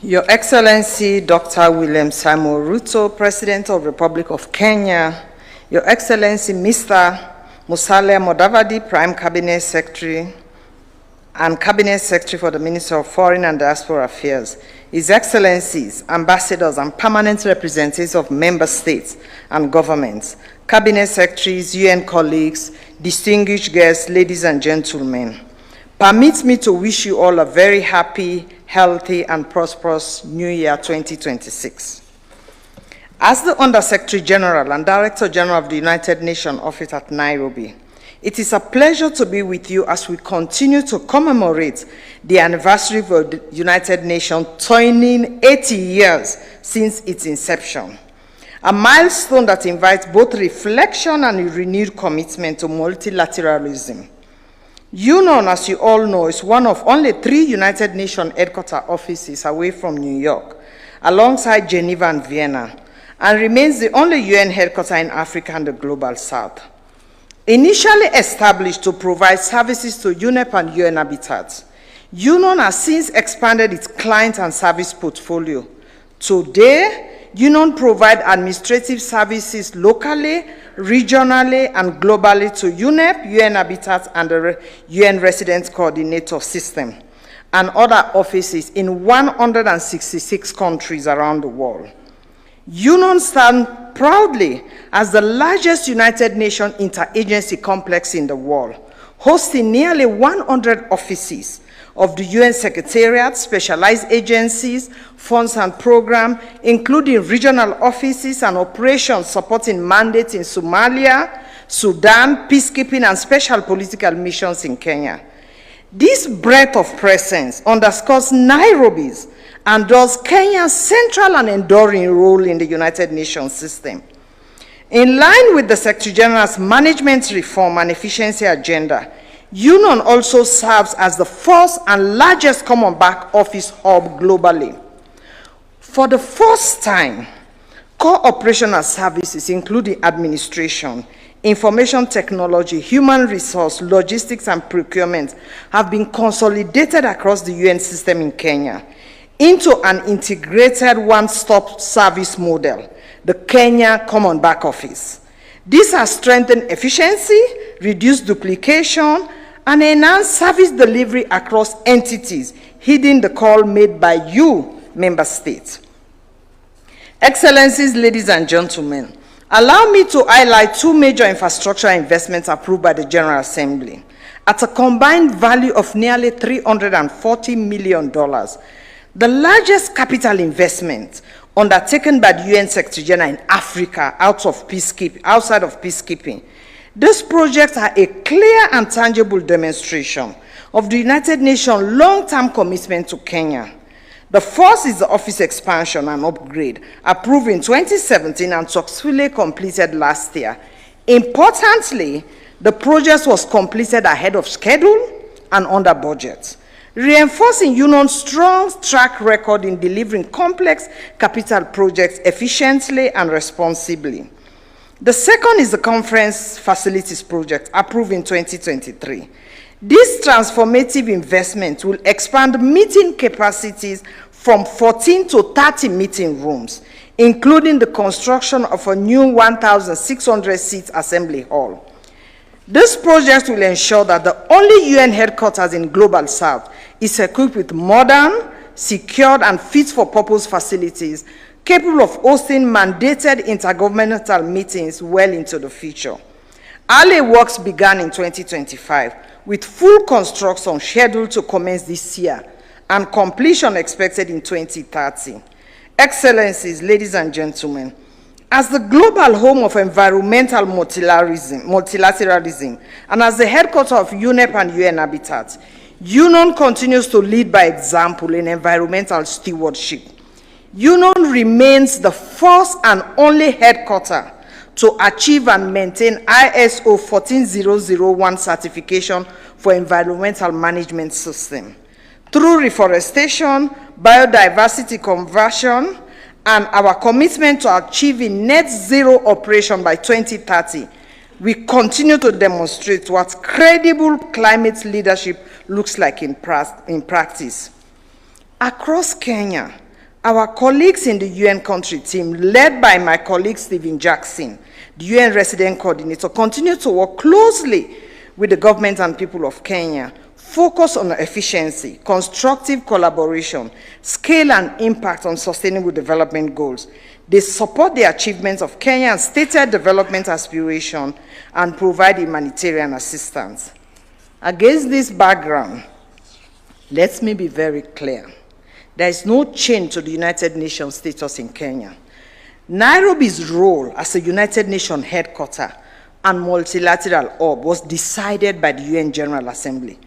Your Excellency Dr. William Samuel Ruto, President of the Republic of Kenya, Your Excellency Mr. Musalia Mudavadi, Prime Cabinet Secretary and Cabinet Secretary for the Ministry of Foreign and Diaspora Affairs, His Excellencies, Ambassadors and Permanent Representatives of Member States and Governments, Cabinet Secretaries, UN colleagues, distinguished guests, ladies and gentlemen. Permit me to wish you all a very happy, healthy, and prosperous New Year 2026. As the Under-Secretary General and Director General of the United Nations Office at Nairobi, it is a pleasure to be with you as we continue to commemorate the anniversary of the United Nations turning 80 years since its inception, a milestone that invites both reflection and a renewed commitment to multilateralism. UNON, as you all know, is one of only 3 United Nations headquarters offices away from New York, alongside Geneva and Vienna, and remains the only UN headquarters in Africa and the Global South. Initially established to provide services to UNEP and UN habitats, UNON has since expanded its client and service portfolio. Today, UNON provides administrative services locally, regionally, and globally to UNEP, UN Habitat, and the UN Resident Coordinator System, and other offices in 166 countries around the world. UNON stands proudly as the largest United Nations interagency complex in the world, hosting nearly 100 offices of the UN Secretariat, specialized agencies, funds and programs, including regional offices and operations supporting mandates in Somalia, Sudan, peacekeeping, and special political missions in Kenya. This breadth of presence underscores Nairobi's and thus Kenya's central and enduring role in the United Nations system. In line with the Secretary General's management reform and efficiency agenda, UNON also serves as the first and largest common back office hub globally. For the first time, core operational services, including administration, information technology, human resource, logistics, and procurement, have been consolidated across the UN system in Kenya into an integrated one-stop service model, the Kenya Common Back Office. This has strengthened efficiency, reduced duplication, and enhanced service delivery across entities, heeding the call made by you, member states. Excellencies, ladies and gentlemen, allow me to highlight 2 major infrastructure investments approved by the General Assembly at a combined value of nearly $340 million, the largest capital investment undertaken by the UN Secretary General in Africa outside of peacekeeping. These projects are a clear and tangible demonstration of the United Nations' long-term commitment to Kenya. The first is the office expansion and upgrade, approved in 2017 and successfully completed last year. Importantly, the project was completed ahead of schedule and under budget, reinforcing UNON's strong track record in delivering complex capital projects efficiently and responsibly. The second is the conference facilities project, approved in 2023. This transformative investment will expand meeting capacities from 14 to 30 meeting rooms, including the construction of a new 1,600-seat assembly hall. This project will ensure that the only UN headquarters in Global South is equipped with modern, secured, and fit-for-purpose facilities capable of hosting mandated intergovernmental meetings well into the future. Early works began in 2025, with full construction scheduled to commence this year and completion expected in 2030. Excellencies, ladies and gentlemen, as the global home of environmental multilateralism and as the headquarters of UNEP and UN Habitat, UNON continues to lead by example in environmental stewardship. UNON remains the first and only headquarters to achieve and maintain ISO 14001 certification for environmental management system. Through reforestation, biodiversity conversion, and our commitment to achieving net zero operation by 2030, we continue to demonstrate what credible climate leadership looks like in practice. Across Kenya, Our colleagues in the UN country team, led by my colleague Stephen Jackson, the UN resident coordinator, continue to work closely with the government and people of Kenya, focus on efficiency, constructive collaboration, scale and impact on sustainable development goals. They support the achievements of Kenya's stated development aspiration and provide humanitarian assistance. Against this background, let me be very clear. There is no change to the United Nations status in Kenya. Nairobi's role as a United Nations headquarters and multilateral hub was decided by the UN General Assembly.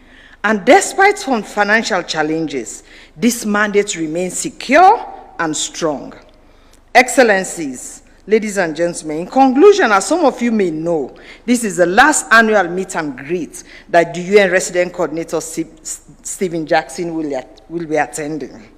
And despite some financial challenges, this mandate remains secure and strong. Excellencies, ladies and gentlemen, in conclusion, as some of you may know, this is the last annual meet and greet that the UN resident coordinator Stephen Jackson will be attending,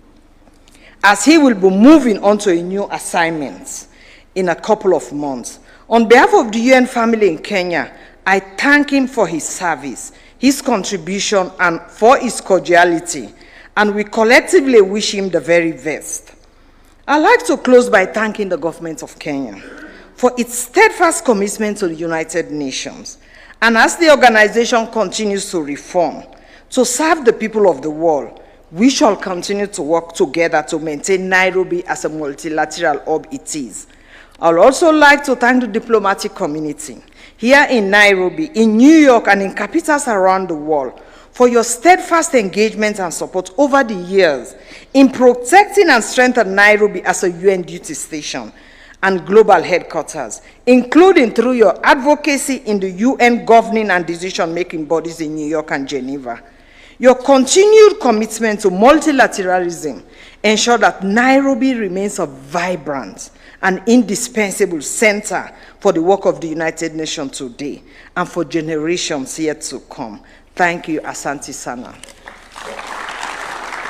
as he will be moving on to a new assignment in a couple of months. On behalf of the UN family in Kenya, I thank him for his service, his contribution, and for his cordiality, and we collectively wish him the very best. I'd like to close by thanking the government of Kenya for its steadfast commitment to the United Nations, and as the organization continues to reform, to serve the people of the world, we shall continue to work together to maintain Nairobi as a multilateral hub it is. I would also like to thank the diplomatic community here in Nairobi, in New York, and in capitals around the world for your steadfast engagement and support over the years in protecting and strengthening Nairobi as a UN duty station and global headquarters, including through your advocacy in the UN governing and decision-making bodies in New York and Geneva. Your continued commitment to multilateralism ensure that Nairobi remains a vibrant and indispensable center for the work of the United Nations today and for generations yet to come. Thank you, Asante Sana.